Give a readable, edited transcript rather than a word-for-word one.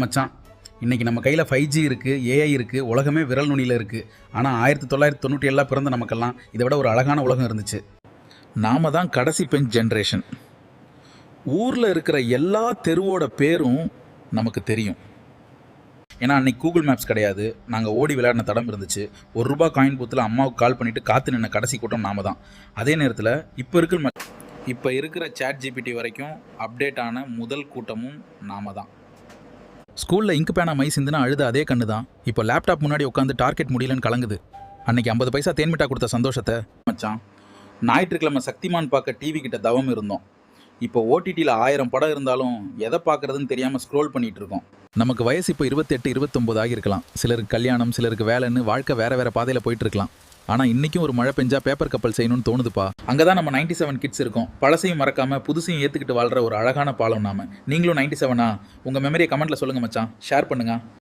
மச்சான், இன்னைக்கு நம்ம கையில் 5G இருக்குது, ஏஐ இருக்குது, உலகமே விரல் நுனியில் இருக்குது. ஆனால் 1997 பிறந்த நமக்கெல்லாம் இதை விட ஒரு அழகான உலகம் இருந்துச்சு. நாம தான் கடைசி பெஞ்ச் ஜென்ரேஷன். ஊரில் இருக்கிற எல்லா தெருவோட பேரும் நமக்கு தெரியும். ஏன்னா அன்னைக்கு கூகுள் மேப்ஸ் கிடையாது. நாங்கள் ஓடி விளையாடின தடம் இருந்துச்சு. ₹1 காயின் பூத்தில் அம்மாவுக்கு கால் பண்ணிவிட்டு காத்து நின்ன கடைசி கூட்டம் நாம தான். அதே நேரத்தில் இப்போ இருக்கிற சாட் ஜிபிடி வரைக்கும் அப்டேட் ஆன முதல் கூட்டமும் நாம தான். ஸ்கூலில் இங்கு பேனா மை சிந்துனா அழுத அதே கண்ணு தான் இப்போ லேப்டாப் முன்னாடி உட்காந்து டார்கெட் முடியலன்னு கலங்குது. அன்னைக்கு 50 பைசா தேன்மிட்டா கொடுத்த சந்தோஷத்தை மச்சான். ஞாயிற்றுக்கிழமை சக்திமான் பார்க்க டிவி கிட்ட தவம் இருந்தோம். இப்போ ஓடிடியில் 1000 படம் இருந்தாலும் எதை பார்க்குறதுன்னு தெரியாமல் ஸ்க்ரோல் பண்ணிகிட்டு இருக்கோம். நமக்கு வயசு இப்போ 28, 29 ஆகியிருக்கலாம். சிலருக்கு கல்யாணம், சிலருக்கு வேலைன்னு வாழ்க்கை வேறு பாதையில் போயிட்டு இருக்கலாம். ஆனால் இன்றைக்கும் ஒரு மழை பெஞ்சா பேப்பர் கப்பல் செய்யணும்னு தோணுதுப்பா. அங்கே தான் நம்ம 97 கிட்ஸ் இருக்கோம். பழசையும் மறக்காமல் புதுசையும் ஏற்றுக்கிட்டு வாழ்கிற ஒரு அழகான பாலம் நாம. நீங்களும் 97ஆ? உங்கள் மெமரியை கமெண்ட்டில் சொல்லுங்கள் மச்சான். ஷேர் பண்ணுங்கள்.